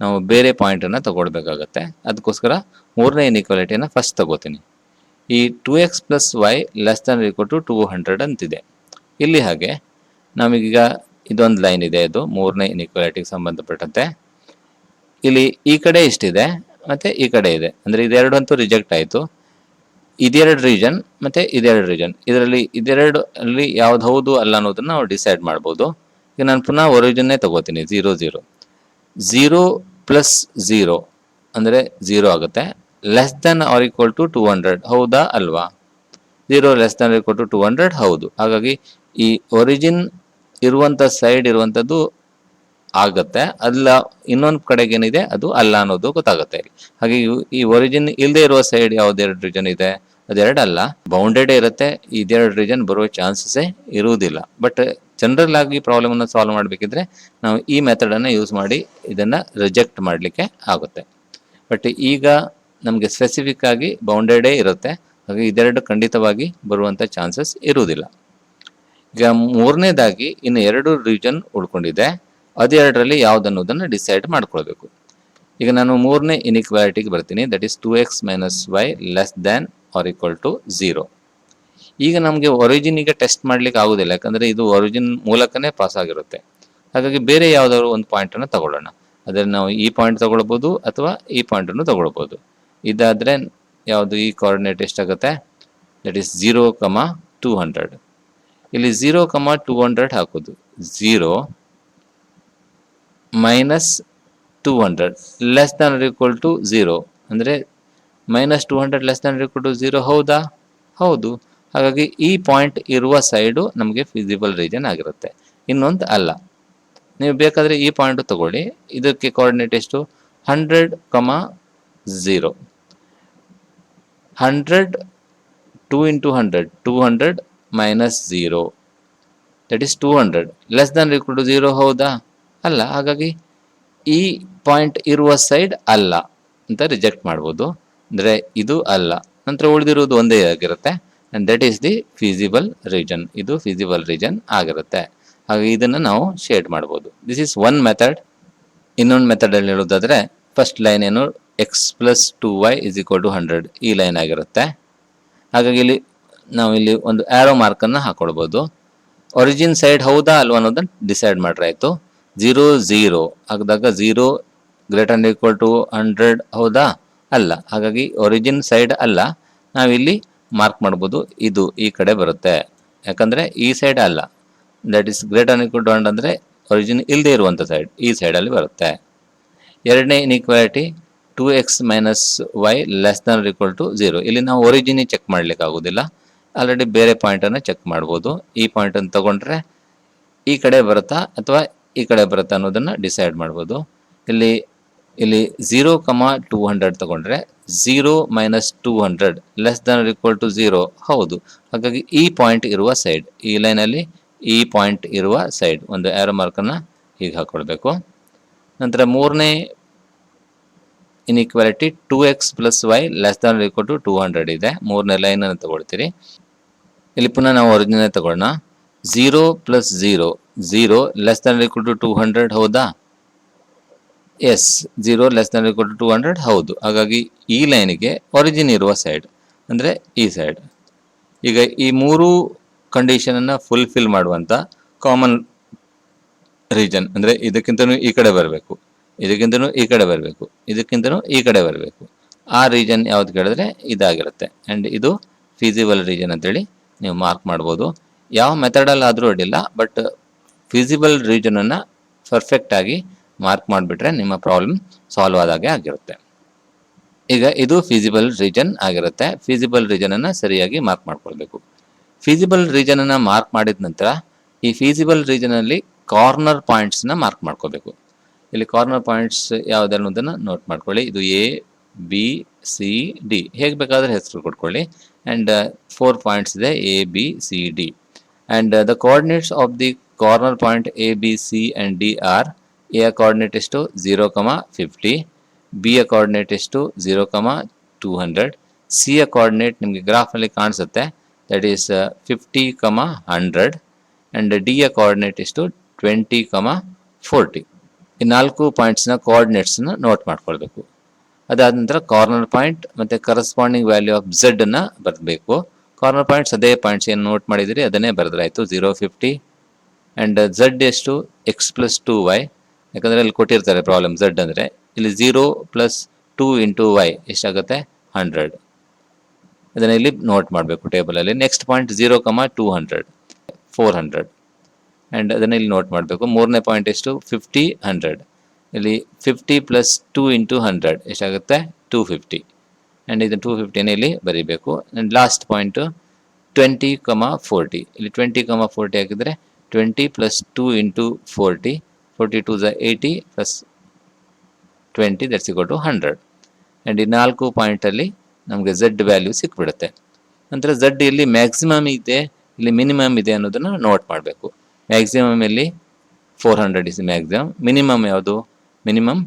ನಾವು ಬೇರೆ ಪಾಯಿಂಟನ್ನು ತಗೊಳ್ಬೇಕಾಗತ್ತೆ. ಅದಕ್ಕೋಸ್ಕರ ಮೂರನೇ ಇನ್ಇಕ್ವಾಲಿಟಿಯನ್ನು ಫಸ್ಟ್ ತಗೋತೀನಿ. ಈ 2x plus Y less than equal to 200 ಅಂತಿದೆ. ಇಲ್ಲಿ ಹಾಗೆ ನಮಗೀಗ ಇದೊಂದು ಲೈನ್ ಇದೆ, ಇದು ಮೂರನೇ ಇನ್ಇಕ್ವಾಲಿಟಿಗೆ ಸಂಬಂಧಪಟ್ಟಂತೆ. ಇಲ್ಲಿ ಈ ಕಡೆ ಇಷ್ಟಿದೆ ಮತ್ತು ಈ ಕಡೆ ಇದೆ, ಅಂದರೆ ಇದೆರಡು ಅಂತೂ ರಿಜೆಕ್ಟ್ ಆಯಿತು. ಇದೆರಡು ರೀಜನ್ ಮತ್ತು ಇದೆರಡು ರೀಜನ್, ಇದರಲ್ಲಿ ಇದೆರಡು ಅಲ್ಲಿ ಯಾವ್ದು ಹೌದು ಅಲ್ಲ ಅನ್ನೋದನ್ನು ನಾವು ಡಿಸೈಡ್ ಮಾಡ್ಬೋದು. ಈಗ ನಾನು ಪುನಃ ಒರಿಜಿನ್ನೇ ತಗೋತೀನಿ. 0, 0. 0 ಪ್ಲಸ್ 0 ಅಂದರೆ 0 ಆಗುತ್ತೆ. Less than or equal to 200 ಹೌದಾ ಅಲ್ವಾ? 0 ಲೆಸ್ ದ್ಯಾನ್ ಈಕ್ವಲ್ ಟು 200 ಹೌದು. ಹಾಗಾಗಿ ಈ ಒರಿಜಿನ್ ಇರುವಂಥ ಸೈಡ್ ಇರುವಂಥದ್ದು ಆಗುತ್ತೆ, ಅಲ್ಲ ಇನ್ನೊಂದು ಕಡೆಗೆ ಏನಿದೆ ಅದು ಅಲ್ಲ ಅನ್ನೋದು ಗೊತ್ತಾಗುತ್ತೆ. ಹಾಗೆ ಈ ಒರಿಜಿನ್ ಇಲ್ಲದೆ ಇರುವ ಸೈಡ್ ಯಾವುದೆರಡು ರೀಜನ್ ಇದೆ ಅದೆರಡು ಅಲ್ಲ, ಬೌಂಡೆಡೇ ಇರುತ್ತೆ. ಇದೆರಡು ರೀಜನ್ ಬರುವ ಚಾನ್ಸಸ್ಸೇ ಇರುವುದಿಲ್ಲ. ಬಟ್ ಜನರಲ್ ಆಗಿ ಪ್ರಾಬ್ಲಮನ್ನು ಸಾಲ್ವ್ ಮಾಡಬೇಕಿದ್ರೆ ನಾವು ಈ ಮೆಥಡನ್ನು ಯೂಸ್ ಮಾಡಿ ಇದನ್ನು ರಿಜೆಕ್ಟ್ ಮಾಡಲಿಕ್ಕೆ ಆಗುತ್ತೆ. ಬಟ್ ಈಗ ನಮಗೆ ಸ್ಪೆಸಿಫಿಕ್ ಆಗಿ ಬೌಂಡೆಡೇ ಇರುತ್ತೆ, ಹಾಗೆ ಇದೆರಡು ಖಂಡಿತವಾಗಿ ಬರುವಂಥ ಚಾನ್ಸಸ್ ಇರುವುದಿಲ್ಲ. ಈಗ ಮೂರನೇದಾಗಿ ಇನ್ನು 2 ರೀಜನ್ ಉಳ್ಕೊಂಡಿದೆ, ಅದೆರಡರಲ್ಲಿ ಯಾವುದನ್ನೋದನ್ನು ಡಿಸೈಡ್ ಮಾಡ್ಕೊಳ್ಬೇಕು. ಈಗ ನಾನು ಮೂರನೇ ಇನ್ಇಕ್ವಾಲಿಟಿಗೆ ಬರ್ತೀನಿ. That is 2x minus Y less than or equal to 0. ಈಗ ನಮಗೆ ಒರಿಜಿನಿಗೆ ಟೆಸ್ಟ್ ಮಾಡಲಿಕ್ಕೆ ಆಗೋದಿಲ್ಲ, ಯಾಕಂದರೆ ಇದು ಒರಿಜಿನ್ ಮೂಲಕನೇ ಪಾಸ್ ಆಗಿರುತ್ತೆ. ಹಾಗಾಗಿ ಬೇರೆ ಯಾವುದಾದ್ರು ಒಂದು ಪಾಯಿಂಟನ್ನು ತಗೊಳ್ಳೋಣ. ಅದರಲ್ಲಿ ನಾವು ಈ ಪಾಯಿಂಟ್ ತಗೊಳ್ಬೋದು ಅಥವಾ ಈ ಪಾಯಿಂಟನ್ನು ತಗೊಳ್ಬೋದು. ಇದಾದರೆ ಯಾವುದು ಈ ಕೋಆರ್ಡಿನೇಟ್ ಎಷ್ಟಾಗುತ್ತೆ? That is 0, 200. ಇಲ್ಲಿ 0, 200 ಹಾಕೋದು. 0 minus 200 less than or equal to 0 ಅಂದರೆ minus 200 less than or equal to 0 ಹೌದಾ? ಹೌದು. ಹಾಗಾಗಿ ಈ ಪಾಯಿಂಟ್ ಇರುವ ಸೈಡು ನಮಗೆ ಫಿಸಿಬಲ್ ರೀಜನ್ ಆಗಿರುತ್ತೆ, ಇನ್ನೊಂದು ಅಲ್ಲ. ನೀವು ಬೇಕಾದರೆ ಈ ಪಾಯಿಂಟು ತಗೊಳ್ಳಿ. ಇದಕ್ಕೆ ಕೋಆರ್ಡಿನೇಟ್ ಎಷ್ಟು? 100, 0. 100 2 into 100 200 minus 0 that is 200 less than equal to 0 ಹೌದಾ? ಅಲ್ಲ. ಹಾಗಾಗಿ ಈ ಪಾಯಿಂಟ್ ಇರುವ ಸೈಡ್ ಅಲ್ಲ ಅಂತ ರಿಜೆಕ್ಟ್ ಮಾಡ್ಬೋದು. ಅಂದರೆ ಇದು ಅಲ್ಲ, ನಂತರ ಉಳಿದಿರುವುದು ಒಂದೇ ಆಗಿರುತ್ತೆ. And that is the feasible region. ಇದು ಫೀಸಿಬಲ್ ರೀಜನ್ ಆಗಿರುತ್ತೆ. ಹಾಗೆ ಇದನ್ನು ನಾವು ಶೇಡ್ ಮಾಡ್ಬೋದು. This is one method. ಇನ್ನೊಂದು ಮೆಥಡಲ್ಲಿ ಹೇಳೋದಾದರೆ ಫಸ್ಟ್ ಲೈನ್ ಏನು? X plus 2y is equal to 100 ಈ ಲೈನ್ ಆಗಿರುತ್ತೆ. ಹಾಗಾಗಿ ಇಲ್ಲಿ ನಾವು ಇಲ್ಲಿ ಒಂದು ಆ್ಯರೋ ಮಾರ್ಕನ್ನು ಹಾಕೊಳ್ಬೋದು. ಒರಿಜಿನ್ ಸೈಡ್ ಹೌದಾ ಅಲ್ವಾ ಅನ್ನೋದನ್ನು ಡಿಸೈಡ್ ಮಾಡ್ರಾಯ್ತು. 0, 0 ಹಾಕಿದಾಗ 0 ಗ್ರೇಟರ್ ಈಕ್ವಲ್ ಟು 100 ಹೌದಾ? ಅಲ್ಲ. ಹಾಗಾಗಿ ಒರಿಜಿನ್ ಸೈಡ್ ಅಲ್ಲ, ನಾವಿಲ್ಲಿ ಮಾರ್ಕ್ ಮಾಡ್ಬೋದು. ಇದು ಈ ಕಡೆ ಬರುತ್ತೆ, ಯಾಕಂದರೆ ಈ ಸೈಡ್ ಅಲ್ಲ. That is greater equal to 100 ಅಂದರೆ ಒರಿಜಿನ್ ಇಲ್ಲದೆ ಇರುವಂಥ ಸೈಡ್ ಈ ಸೈಡಲ್ಲಿ ಬರುತ್ತೆ. ಎರಡನೇ inequality 2x minus Y less than equal to 0. ಇಲ್ಲಿ ನಾವು ಒರಿಜಿನ್ ಚೆಕ್ ಮಾಡಲಿಕ್ಕೆ ಆಗೋದಿಲ್ಲ, ಆಲ್ರೆಡಿ ಬೇರೆ ಪಾಯಿಂಟನ್ನು ಚೆಕ್ ಮಾಡ್ಬೋದು. ಈ ಪಾಯಿಂಟನ್ನು ತಗೊಂಡ್ರೆ ಈ ಕಡೆ ಬರುತ್ತಾ ಅಥವಾ ಈ ಕಡೆ ಬರುತ್ತಾ ಅನ್ನೋದನ್ನು ಡಿಸೈಡ್ ಮಾಡ್ಬೋದು. ಇಲ್ಲಿ 0, 200 ತಗೊಂಡ್ರೆ 0 minus 200 less than equal to 0 ಹೌದು. ಹಾಗಾಗಿ ಈ ಪಾಯಿಂಟ್ ಇರುವ ಸೈಡ್, ಈ ಲೈನಲ್ಲಿ ಈ ಪಾಯಿಂಟ್ ಇರುವ ಸೈಡ್ ಒಂದು ಆರೋ ಮಾರ್ಕನ್ನು ಹೀಗೆ ಹಾಕೊಳ್ಬೇಕು. ನಂತರ ಮೂರನೇ inequality 2x plus Y less than equal to 200 ಇದೆ. ಮೂರನೇ ಲೈನನ್ನು ತಗೊಳ್ತೀರಿ. ಇಲ್ಲಿ ಪುನಃ ನಾವು ಒರಿಜಿನಲ್ ತಗೊಳ್ಳೋಣ. 0 plus 0 less than equal to 200 ಹೌದಾ? Yes, 0 less than equal to 200 ಹೌದು. ಹಾಗಾಗಿ ಈ ಲೈನಿಗೆ ಒರಿಜಿನ್ ಇರುವ ಸೈಡ್ ಅಂದರೆ ಈ ಸೈಡ್. ಈಗ ಈ ಮೂರು ಕಂಡೀಷನನ್ನು ಫುಲ್ಫಿಲ್ ಮಾಡುವಂಥ ಕಾಮನ್ ರೀಜನ್ ಅಂದರೆ ಇದಕ್ಕಿಂತನೂ ಈ ಕಡೆ ಬರಬೇಕು, ಇದಕ್ಕಿಂತನೂ ಈ ಕಡೆ ಬರಬೇಕು, ಇದಕ್ಕಿಂತನೂ ಈ ಕಡೆ ಬರಬೇಕು. ಆ ರೀಜನ್ ಯಾವ್ದು ಕೇಳಿದ್ರೆ ಇದಾಗಿರುತ್ತೆ. ಆ್ಯಂಡ್ ಇದು ಫೀಸಿಬಲ್ ರೀಜನ್ ಅಂತೇಳಿ ನೀವು ಮಾರ್ಕ್ ಮಾಡ್ಬೋದು. ಯಾವ ಮೆಥಡಲ್ಲಿ ಆದರೂ ಅಡ್ಡಿಲ್ಲ, ಬಟ್ ಫೀಸಿಬಲ್ ರೀಜನನ್ನು ಪರ್ಫೆಕ್ಟಾಗಿ ಮಾರ್ಕ್ ಮಾಡಿಬಿಟ್ರೆ ನಿಮ್ಮ ಪ್ರಾಬ್ಲಮ್ ಸಾಲ್ವ್ ಆದಾಗೆ ಆಗಿರುತ್ತೆ. ಈಗ ಇದು ಫೀಸಿಬಲ್ ರೀಜನ್ ಆಗಿರುತ್ತೆ. ಫೀಸಿಬಲ್ ರೀಜನನ್ನು ಸರಿಯಾಗಿ ಮಾರ್ಕ್ ಮಾಡ್ಕೊಳ್ಬೇಕು. ಫೀಸಿಬಲ್ ರೀಜನನ್ನು ಮಾರ್ಕ್ ಮಾಡಿದ ನಂತರ ಈ ಫೀಸಿಬಲ್ ರೀಜನಲ್ಲಿ ಕಾರ್ನರ್ ಪಾಯಿಂಟ್ಸ್ನ ಮಾರ್ಕ್ ಮಾಡ್ಕೋಬೇಕು. ಇಲ್ಲಿ ಕಾರ್ನರ್ ಪಾಯಿಂಟ್ಸ್ ಯಾವ್ದು ಅನ್ನೋದನ್ನು ನೋಟ್ ಮಾಡ್ಕೊಳ್ಳಿ. ಇದು ಎ ಬಿ ಸಿ ಡಿ ಹೇಗೆ ಬೇಕಾದರೆ ಹೆಸರು ಕೊಟ್ಕೊಳ್ಳಿ. ಆ್ಯಂಡ್ 4 ಪಾಯಿಂಟ್ಸ್ ಇದೆ A B C D. And the coordinates of the corner point A B C and D are: A coordinate ಎಷ್ಟು 0,50, ಬಿ ಯ ಕೋಆರ್ಡಿನೇಟ್ ಎಷ್ಟು 0,200, ಸಿ ಯ ಕೋಆರ್ಡಿನೇಟ್ ನಿಮಗೆ ಗ್ರಾಫಲ್ಲಿ ಕಾಣಿಸುತ್ತೆ, ದಟ್ ಈಸ್ 50,100, ಆ್ಯಂಡ್ ಡಿ ಯ ಕೋಆರ್ಡಿನೇಟ್ ಎಷ್ಟು 20,40. ಈ 4 ಪಾಯಿಂಟ್ಸ್ನ ಕೋಆರ್ಡಿನೇಟ್ಸ್ನ ನೋಟ್ ಮಾಡ್ಕೊಳ್ಬೇಕು. ಅದಾದ ನಂತರ ಕಾರ್ನರ್ ಪಾಯಿಂಟ್ ಮತ್ತು ಕರಸ್ಪಾಂಡಿಂಗ್ ವ್ಯಾಲ್ಯೂ ಆಫ್ ಝೆಡ್ ಅನ್ನು ಬರಬೇಕು. ಕಾರ್ನರ್ ಪಾಯಿಂಟ್ಸ್ ಅದೇ ಪಾಯಿಂಟ್ಸ್ ಏನು ನೋಟ್ ಮಾಡಿದಿರಿ ಅದನ್ನೇ ಬರೆದ್ರಾಯ್ತು, 0,50. ಆ್ಯಂಡ್ ಝೆಡ್ ಎಷ್ಟು ಎಕ್ಸ್ ಪ್ಲಸ್ 2y, ಯಾಕಂದರೆ ಅಲ್ಲಿ ಕೊಟ್ಟಿರ್ತಾರೆ ಪ್ರಾಬ್ಲಮ್ ಝೆಡ್ ಅಂದರೆ. ಇಲ್ಲಿ 0 ಪ್ಲಸ್ 2 ಇಂಟು ವೈ ಎಷ್ಟಾಗುತ್ತೆ 100. ಅದನ್ನು ಇಲ್ಲಿ ನೋಟ್ ಮಾಡಬೇಕು ಟೇಬಲಲ್ಲಿ. ನೆಕ್ಸ್ಟ್ ಪಾಯಿಂಟ್ 0,200 400, ಆ್ಯಂಡ್ ಅದನ್ನು ಇಲ್ಲಿ ನೋಟ್ ಮಾಡಬೇಕು. ಮೂರನೇ ಪಾಯಿಂಟ್ ಎಷ್ಟು 50 100. ಇಲ್ಲಿ 50 ಪ್ಲಸ್ 2 ಇಂಟು 100 ಎಷ್ಟಾಗುತ್ತೆ 250, ಆ್ಯಂಡ್ ಇದು 250ನೇ ಇಲ್ಲಿ ಬರೀಬೇಕು. And last point 20,40. ಇಲ್ಲಿ 20,40 ಹಾಕಿದರೆ 20 plus 2 into 40, 42 the 80 plus 20 that's equal to 100. And ಈ 4 ಪಾಯಿಂಟಲ್ಲಿ ನಮಗೆ ಝೆಡ್ ವ್ಯಾಲ್ಯೂ ಸಿಕ್ಬಿಡುತ್ತೆ. ನಂತರ ಝೆಡ್ ಇಲ್ಲಿ ಮ್ಯಾಕ್ಸಿಮಮ್ ಇದೆ, ಇಲ್ಲಿ ಮಿನಿಮಮ್ ಇದೆ ಅನ್ನೋದನ್ನು ನೋಟ್ ಮಾಡಬೇಕು. ಮ್ಯಾಕ್ಸಿಮಮ್ ಇಲ್ಲಿ 400 ಇಸ್ ಮ್ಯಾಕ್ಸಿಮಮ್. ಮಿನಿಮಮ್ ಯಾವುದು? ಮಿನಿಮಮ್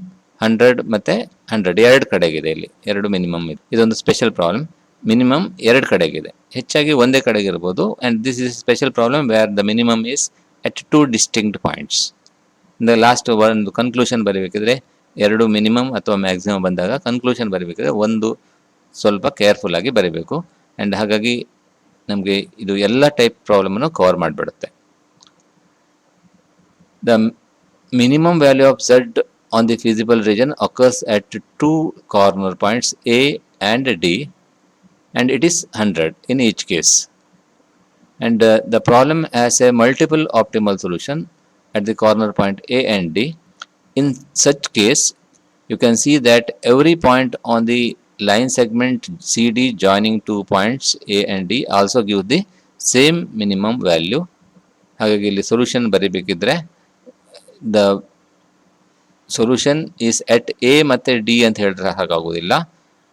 100 ಮತ್ತು 100 ಎರಡು ಕಡೆಗಿದೆ. ಇಲ್ಲಿ ಎರಡು ಮಿನಿಮಮ್ ಇದೆ. ಇದೊಂದು ಸ್ಪೆಷಲ್ ಪ್ರಾಬ್ಲಮ್. ಮಿನಿಮಮ್ ಎರಡು ಕಡೆಗಿದೆ, ಹೆಚ್ಚಾಗಿ ಒಂದೇ ಕಡೆಗೆ ಇರ್ಬೋದು. And this is special problem where the minimum is at 2 distinct points. ಅಂದರೆ ಲಾಸ್ಟ್ ಒಂದು ಕನ್ಕ್ಲೂಷನ್ ಬರೀಬೇಕಿದ್ರೆ ಎರಡು ಮಿನಿಮಮ್ ಅಥವಾ ಮ್ಯಾಕ್ಸಿಮಮ್ ಬಂದಾಗ ಕನ್ಕ್ಲೂಷನ್ ಬರೀಬೇಕಿದ್ರೆ ಒಂದು ಸ್ವಲ್ಪ ಕೇರ್ಫುಲ್ ಆಗಿ ಬರೀಬೇಕು. ಆ್ಯಂಡ್ ಹಾಗಾಗಿ ನಮಗೆ ಇದು ಎಲ್ಲ ಟೈಪ್ ಪ್ರಾಬ್ಲಮನ್ನು ಕವರ್ ಮಾಡಿಬಿಡುತ್ತೆ. The minimum value of z on the feasible region occurs at 2 corner points A and D, and it is 100 in each case. And the problem has a multiple optimal solution at the corner point A and D. In such case, you can see that every point on the line segment CD joining 2 points A and D also gives the same minimum value. ಹಾಗಾಗಿ ಇಲ್ಲಿ ಸೊಲ್ಯೂಷನ್ ಬರೀಬೇಕಿದ್ರೆ the solution is at A ಮತ್ತು ಡಿ ಅಂತ ಹೇಳಿದ್ರೆ ಹಾಗಾಗೋದಿಲ್ಲ.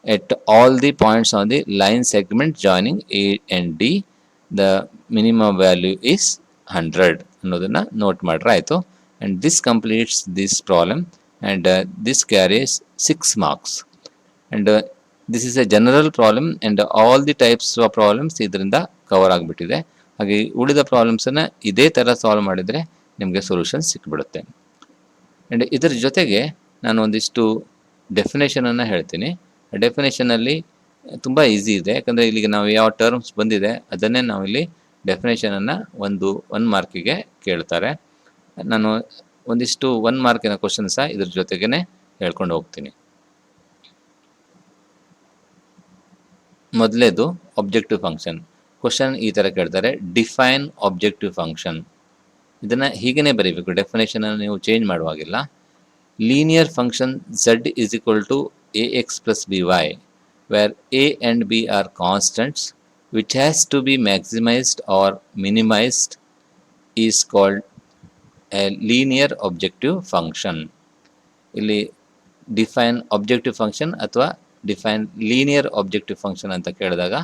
At all the points on the line segment joining A and D the minimum value is 100 ಅನ್ನೋದನ್ನು ನೋಟ್ ಮಾಡ್ರೆ ಆಯಿತು. And this completes this problem and this carries 6 marks. And this is a general problem and all the types of problems ಇದರಿಂದ ಕವರ್ ಆಗಿಬಿಟ್ಟಿದೆ. ಹಾಗೆ ಉಳಿದ ಪ್ರಾಬ್ಲಮ್ಸನ್ನು ಇದೇ ಥರ ಸಾಲ್ವ್ ಮಾಡಿದರೆ ನಿಮಗೆ ಸೊಲ್ಯೂಷನ್ ಸಿಕ್ಬಿಡುತ್ತೆ. ಆ್ಯಂಡ್ ಇದರ ಜೊತೆಗೆ ನಾನು ಒಂದಿಷ್ಟು ಡೆಫಿನೇಷನನ್ನು ಹೇಳ್ತೀನಿ. ಡೆಫಿನೇಷನಲ್ಲಿ ತುಂಬ ಈಸಿ ಇದೆ, ಯಾಕಂದರೆ ಇಲ್ಲಿಗೆ ನಾವು ಯಾವ ಟರ್ಮ್ಸ್ ಬಂದಿದೆ ಅದನ್ನೇ ನಾವಿಲ್ಲಿ ಡೆಫಿನೇಷನನ್ನು ಒನ್ ಮಾರ್ಕಿಗೆ ಕೇಳ್ತಾರೆ. ನಾನು ಒಂದಿಷ್ಟು 1 ಮಾರ್ಕಿನ ಕ್ವಶನ್ ಸಹ ಇದ್ರ ಜೊತೆಗೇ ಹೇಳ್ಕೊಂಡು ಹೋಗ್ತೀನಿ. ಮೊದಲೇದು ಆಬ್ಜೆಕ್ಟಿವ್ ಫಂಕ್ಷನ್. ಕ್ವಶನ್ ಈ ಥರ ಕೇಳ್ತಾರೆ, ಡಿಫೈನ್ ಆಬ್ಜೆಕ್ಟಿವ್ ಫಂಕ್ಷನ್. ಇದನ್ನು ಹೀಗೇ ಬರೀಬೇಕು, ಡೆಫಿನೇಷನನ್ನು ನೀವು ಚೇಂಜ್ ಮಾಡುವಾಗಿಲ್ಲ. Linear function z is equal to ax plus by where a and b are constants which has to be maximized or minimized is called a linear objective function. ಇಲ್ಲಿ ಡಿಫೈನ್ ಆಬ್ಜೆಕ್ಟಿವ್ ಫಂಕ್ಷನ್ ಅಥವಾ ಡಿಫೈನ್ ಲೀನಿಯರ್ ಆಬ್ಜೆಕ್ಟಿವ್ ಫಂಕ್ಷನ್ ಅಂತ ಕೇಳಿದಾಗ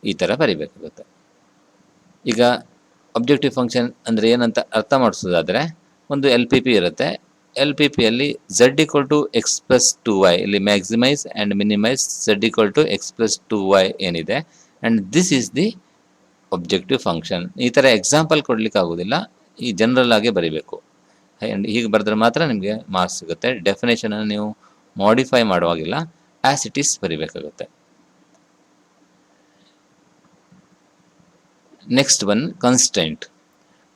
ಈ ಥರ ಬರಿಬೇಕಾಗುತ್ತೆ. ಈಗ ಆಬ್ಜೆಕ್ಟಿವ್ ಫಂಕ್ಷನ್ ಅಂದರೆ ಏನಂತ ಅರ್ಥ ಮಾಡಿಸೋದಾದರೆ, ಒಂದು ಎಲ್ ಪಿ ಪಿ ಇರುತ್ತೆ. ಎಲ್ ಪಿ ಪಿಯಲ್ಲಿ Z equal to X plus 2y, ಇಲ್ಲಿ maximise and minimise Z equal to X plus 2y ಏನಿದೆ, and this is the objective function. ಈ ಥರ ಎಕ್ಸಾಂಪಲ್ ಕೊಡ್ಲಿಕ್ಕೆ ಆಗೋದಿಲ್ಲ, ಈ ಜನರಲ್ ಆಗಿ ಬರೀಬೇಕು. ಆ್ಯಂಡ್ ಹೀಗೆ ಬರೆದ್ರೆ ಮಾತ್ರ ನಿಮಗೆ ಮಾರ್ಕ್ಸ್ ಸಿಗುತ್ತೆ. ಡೆಫಿನೇಷನನ್ನು ನೀವು ಮಾಡಿಫೈ ಮಾಡುವಾಗಿಲ್ಲ, ಆ್ಯಸ್ ಇಟ್ ಈಸ್ ಬರೀಬೇಕಾಗುತ್ತೆ. Next one, constant.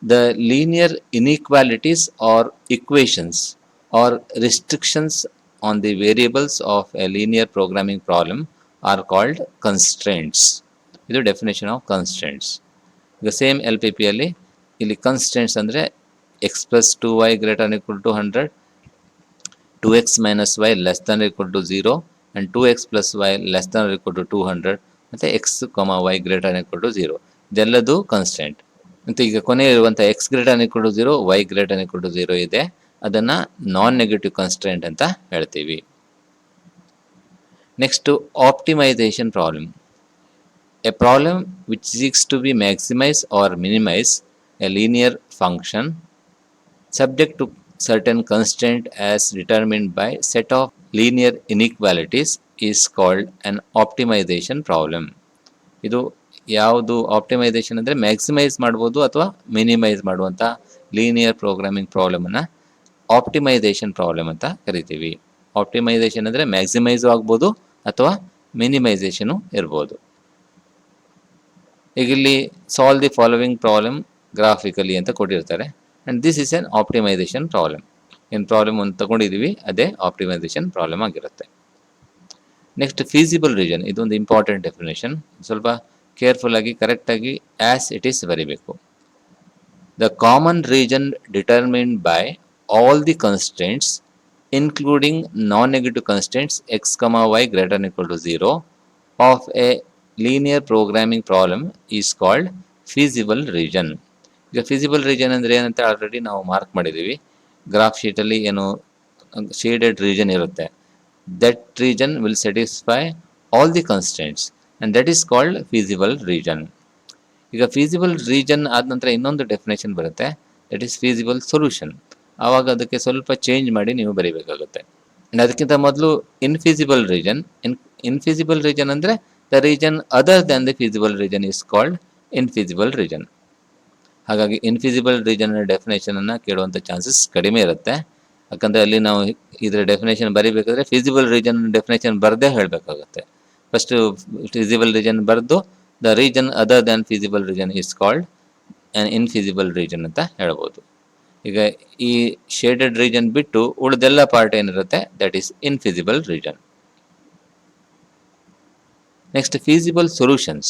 The linear inequalities or equations or restrictions on the variables of a linear programming problem are called constraints. ಇದು ಡೆಫಿನೇಷನ್ ಆಫ್ ಕನ್ಸ್ಟೆಂಟ್ಸ್. ಈಗ ಸೇಮ್ ಎಲ್ ಪಿ ಪಿಯಲ್ಲಿ ಇಲ್ಲಿ ಕನ್ಸ್ಟೆಂಟ್ಸ್ ಅಂದರೆ X plus 2y greater equal to 100, 2x minus y less than equal to 0 and 2x plus y less than equal to 200 ಮತ್ತು X y greater equal to 0 ಇದೆಲ್ಲದು ಕನ್ಸ್ಟೆಂಟ್. ಮತ್ತು ಈಗ ಕೊನೆ ಇರುವಂಥ X greater equal to 0, Y greater equal to 0 ಇದೆ, ಅದನ್ನು ನಾನ್ ನೆಗೆಟಿವ್ ಕನ್ಸ್ಟೆಂಟ್ ಅಂತ ಹೇಳ್ತೀವಿ. Next optimisation problem. A problem which seeks to be maximise or minimise a linear function subject to certain constraint as determined by set of linear inequalities is called an optimization problem. ಇದು ಯಾವುದು ಆಪ್ಟಿಮೈಸೇಷನ್ ಅಂದರೆ ಮ್ಯಾಕ್ಸಿಮೈಸ್ ಮಾಡ್ಬೋದು ಅಥವಾ ಮಿನಿಮೈಸ್ ಮಾಡುವಂಥ ಲೀನಿಯರ್ ಪ್ರೋಗ್ರಾಮಿಂಗ್ ಪ್ರಾಬ್ಲಮನ್ನು ಆಪ್ಟಿಮೈಸೇಷನ್ ಪ್ರಾಬ್ಲಮ್ ಅಂತ ಕರಿತೀವಿ. ಆಪ್ಟಿಮೈಸೇಷನ್ ಅಂದರೆ ಮ್ಯಾಕ್ಸಿಮೈಸು ಆಗ್ಬೋದು ಅಥವಾ ಮಿನಿಮೈಸೇಷನು ಇರ್ಬೋದು. ಈಗ ಇಲ್ಲಿ solve the following problem graphically ಅಂತ ಕೊಟ್ಟಿರ್ತಾರೆ, and this is an optimisation problem. ಏನು ಪ್ರಾಬ್ಲಮ್ ಒಂದು ತಗೊಂಡಿದ್ದೀವಿ ಅದೇ ಆಪ್ಟಿಮೈಸೇಷನ್ ಪ್ರಾಬ್ಲಮ್ ಆಗಿರುತ್ತೆ. ನೆಕ್ಸ್ಟ್ ಫೀಸಿಬಲ್ ರೀಜನ್, ಇದೊಂದು ಇಂಪಾರ್ಟೆಂಟ್ ಡೆಫಿನೇಷನ್, ಸ್ವಲ್ಪ ಕೇರ್ಫುಲ್ಲಾಗಿ ಕರೆಕ್ಟಾಗಿ ಆ್ಯಸ್ ಇಟ್ ಈಸ್ ಬರೀಬೇಕು. The common region determined by all the constants including non negative constants X y greater equal to 0 of a linear programming problem is called feasible region. ಈಗ ಫೀಸಿಬಲ್ ರೀಜನ್ ಅಂದರೆ ಏನಂತ ಆಲ್ರೆಡಿ ನಾವು ಮಾರ್ಕ್ ಮಾಡಿದ್ದೀವಿ. ಗ್ರಾಫ್ ಶೀಟಲ್ಲಿ ಏನು ಶೇಡೆಡ್ ರೀಜನ್ ಇರುತ್ತೆ, that region will satisfy all the constants and that is called feasible region. ಈಗ ಫೀಸಿಬಲ್ ರೀಜನ್ ಆದ ನಂತರ ಇನ್ನೊಂದು ಡೆಫಿನೇಷನ್ ಬರುತ್ತೆ, ದಟ್ ಈಸ್ ಫೀಸಿಬಲ್ ಸೊಲ್ಯೂಷನ್. ಆವಾಗ ಅದಕ್ಕೆ ಸ್ವಲ್ಪ ಚೇಂಜ್ ಮಾಡಿ ನೀವು ಬರೀಬೇಕಾಗುತ್ತೆ. ಆ್ಯಂಡ್ ಅದಕ್ಕಿಂತ ಮೊದಲು ಇನ್ಫೀಸಿಬಲ್ ರೀಜನ್. ಇನ್ಫೀಸಿಬಲ್ ರೀಜನ್ ಅಂದರೆ the region other than the feasible region is called infeasible region. ಹಾಗಾಗಿ ಇನ್ಫಿಸಿಬಲ್ ರೀಜನ್ ಡೆಫಿನೇಷನನ್ನು ಕೇಳುವಂಥ ಚಾನ್ಸಸ್ ಕಡಿಮೆ ಇರುತ್ತೆ. ಯಾಕಂದರೆ ಅಲ್ಲಿ ನಾವು ಇದರ ಡೆಫಿನೇಷನ್ ಬರೀಬೇಕಾದ್ರೆ ಫಿಸಿಬಲ್ ರೀಜನ್ ಡೆಫಿನೇಷನ್ ಬರದೇ ಹೇಳಬೇಕಾಗುತ್ತೆ. ಫಸ್ಟು ಫಿಸಿಬಲ್ ರೀಜನ್ ಬರೆದು the region other than feasible region is called an infeasible region ಅಂತ ಹೇಳ್ಬೋದು. ಈಗ ಈ ಶೇಡೆಡ್ ರೀಜನ್ ಬಿಟ್ಟು ಉಳಿದೆಲ್ಲ ಪಾರ್ಟ್ ಏನಿರುತ್ತೆ that is infeasible region. Next feasible solutions.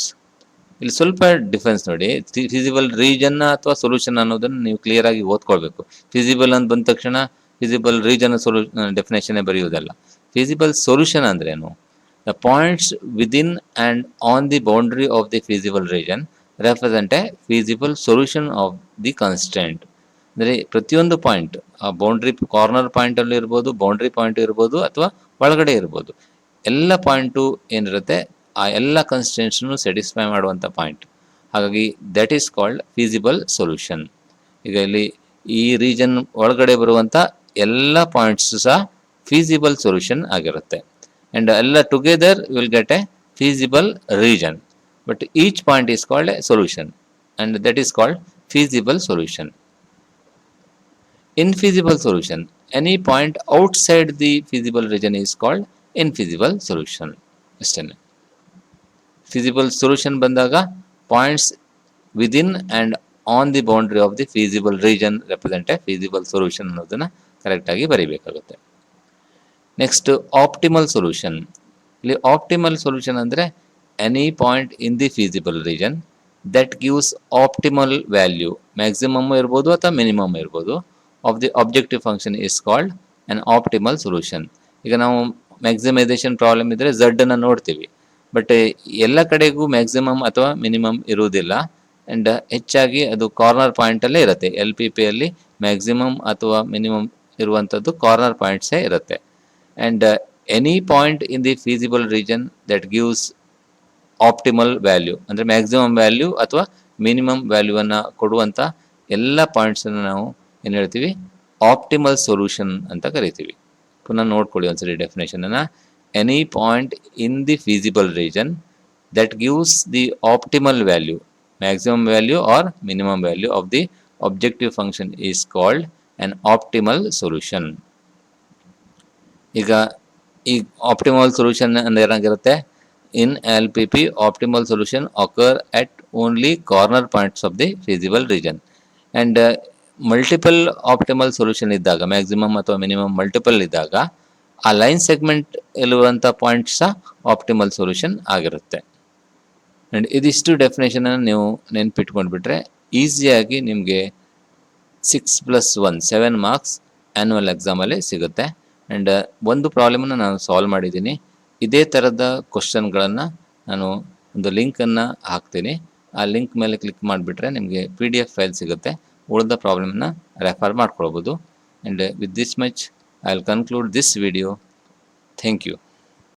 ಇಲ್ಲಿ ಸ್ವಲ್ಪ ಡಿಫ್ರೆನ್ಸ್ ನೋಡಿ, ಫಿಸಿಬಲ್ ರೀಜನ್ ಅಥವಾ ಸೊಲ್ಯೂಷನ್ ಅನ್ನೋದನ್ನು ನೀವು ಕ್ಲಿಯರ್ ಆಗಿ ಓದ್ಕೊಳ್ಬೇಕು. ಫಿಸಿಬಲ್ ಅಂತ ಬಂದ ತಕ್ಷಣ ಫಿಸಿಬಲ್ ರೀಜನ್ ಡೆಫಿನೇಷನ್ನೇ ಬರೆಯುವುದಲ್ಲ. ಫಿಸಿಬಲ್ ಸೊಲ್ಯೂಷನ್ ಅಂದ್ರೇನು? The points within and on the boundary of the feasible region represent a feasible solution of the constant. ಅಂದರೆ ಪ್ರತಿಯೊಂದು ಪಾಯಿಂಟ್, ಆ ಬೌಂಡ್ರಿ ಕಾರ್ನರ್ ಪಾಯಿಂಟಲ್ಲಿ ಇರ್ಬೋದು, ಬೌಂಡ್ರಿ ಪಾಯಿಂಟ್ ಇರ್ಬೋದು ಅಥವಾ ಒಳಗಡೆ ಇರ್ಬೋದು, ಎಲ್ಲ ಪಾಯಿಂಟು ಏನಿರುತ್ತೆ ಆ ಎಲ್ಲ ಕನ್ಸ್ಟೆಂಟ್ಸ್ನು ಸ್ಯಾಟಿಸ್ಫೈ ಮಾಡುವಂಥ ಪಾಯಿಂಟ್. ಹಾಗಾಗಿ that is called feasible solution. ಈಗ ಇಲ್ಲಿ ಈ ರೀಜನ್ ಒಳಗಡೆ ಬರುವಂಥ ಎಲ್ಲ ಪಾಯಿಂಟ್ಸ್ ಸಹ ಫೀಸಿಬಲ್ ಸೊಲ್ಯೂಷನ್ ಆಗಿರುತ್ತೆ. ಆ್ಯಂಡ್ ಎಲ್ಲ together will get A feasible region, but each point is called A solution and that is called feasible solution. Infeasible solution, any point outside the feasible region is called infeasible solution. ಅಷ್ಟೇನೆ. ಫಿಸಿಬಲ್ ಸೊಲ್ಯೂಷನ್ ಬಂದಾಗ points within and on the boundary of the feasible region represent a feasible solution ಅನ್ನೋದನ್ನು ಕರೆಕ್ಟಾಗಿ ಬರೀಬೇಕಾಗುತ್ತೆ. Next optimal solution. ಇಲ್ಲಿ ಆಪ್ಟಿಮಲ್ ಸೊಲ್ಯೂಷನ್ ಅಂದರೆ any point in the feasible region that gives optimal value, maximum ಇರ್ಬೋದು ಅಥವಾ ಮಿನಿಮಮ್ ಇರ್ಬೋದು, of the objective function is called an optimal solution. ಈಗ ನಾವು ಮ್ಯಾಕ್ಸಿಮೈಸೇಷನ್ ಪ್ರಾಬ್ಲಮ್ ಇದ್ದರೆ ಝಡ್ಡನ್ನು ನೋಡ್ತೀವಿ, ಬಟ್ ಎಲ್ಲ ಕಡೆಗೂ ಮ್ಯಾಕ್ಸಿಮಮ್ ಅಥವಾ ಮಿನಿಮಮ್ ಇರುವುದಿಲ್ಲ. ಆ್ಯಂಡ್ ಹೆಚ್ಚಾಗಿ ಅದು ಕಾರ್ನರ್ ಪಾಯಿಂಟಲ್ಲೇ ಇರುತ್ತೆ. ಎಲ್ ಪಿ ಪಿಯಲ್ಲಿ ಮ್ಯಾಕ್ಸಿಮಮ್ ಅಥವಾ ಮಿನಿಮಮ್ ಇರುವಂಥದ್ದು ಕಾರ್ನರ್ ಪಾಯಿಂಟ್ಸೇ ಇರುತ್ತೆ. And any point in the feasible region that gives optimal value, ಅಂದರೆ ಮ್ಯಾಕ್ಸಿಮಮ್ ವ್ಯಾಲ್ಯೂ ಅಥವಾ ಮಿನಿಮಮ್ ವ್ಯಾಲ್ಯೂವನ್ನು ಕೊಡುವಂಥ ಎಲ್ಲ ಪಾಯಿಂಟ್ಸನ್ನು ನಾವು ಏನು ಹೇಳ್ತೀವಿ, ಆಪ್ಟಿಮಲ್ ಸೊಲ್ಯೂಷನ್ ಅಂತ ಕರಿತೀವಿ. ಪುನಃ ನೋಡ್ಕೊಳ್ಳಿ ಒಂದ್ಸರಿ ಡೆಫಿನೇಷನನ್ನು. Any point in the feasible region that gives the optimal value, maximum value or minimum value of the objective function is called an optimal solution. ಈಗ ಈ ಆಪ್ಟಿಮಲ್ ಸೊಲ್ಯೂಷನ್ ಅಂದ್ರೆ ಏನಾಗಿರುತ್ತೆ, ಇನ್ L P P optimal solution occur at only corner points of the feasible region. And multiple optimal solution ಇದ್ದಾಗ, ಮ್ಯಾಕ್ಸಿಮಮ್ ಅಥವಾ ಮಿನಿಮಮ್ ಮಲ್ಟಿಪಲ್ ಇದ್ದಾಗ, ಆ ಲೈನ್ ಸೆಗ್ಮೆಂಟ್ ಇರುವಂಥ ಪಾಯಿಂಟ್ಸ್ ಆಪ್ಟಿಮಲ್ ಸೊಲ್ಯೂಷನ್ ಆಗಿರುತ್ತೆ. ಆ್ಯಂಡ್ ಇದಿಷ್ಟು ಡೆಫಿನೇಷನನ್ನು ನೀವು ನೆನ್ಪಿಟ್ಕೊಂಡ್ಬಿಟ್ರೆ ಈಸಿಯಾಗಿ ನಿಮಗೆ 6+1 7 ಮಾರ್ಕ್ಸ್ ಆ್ಯನ್ಯುವಲ್ ಎಕ್ಸಾಮಲ್ಲಿ ಸಿಗುತ್ತೆ. ಆ್ಯಂಡ್ ಒಂದು ಪ್ರಾಬ್ಲಮನ್ನು ನಾನು ಸಾಲ್ವ್ ಮಾಡಿದ್ದೀನಿ. ಇದೇ ಥರದ ಕ್ವಶನ್ಗಳನ್ನು ನಾನು ಒಂದು ಲಿಂಕನ್ನು ಹಾಕ್ತೀನಿ. ಆ ಲಿಂಕ್ ಮೇಲೆ ಕ್ಲಿಕ್ ಮಾಡಿಬಿಟ್ರೆ ನಿಮಗೆ PDF ಫೈಲ್ ಸಿಗುತ್ತೆ. ಉಳಿದ ಪ್ರಾಬ್ಲಮ್ನ ರೆಫರ್ ಮಾಡ್ಕೊಳ್ಬೋದು. And with this much I will conclude this video. Thank you.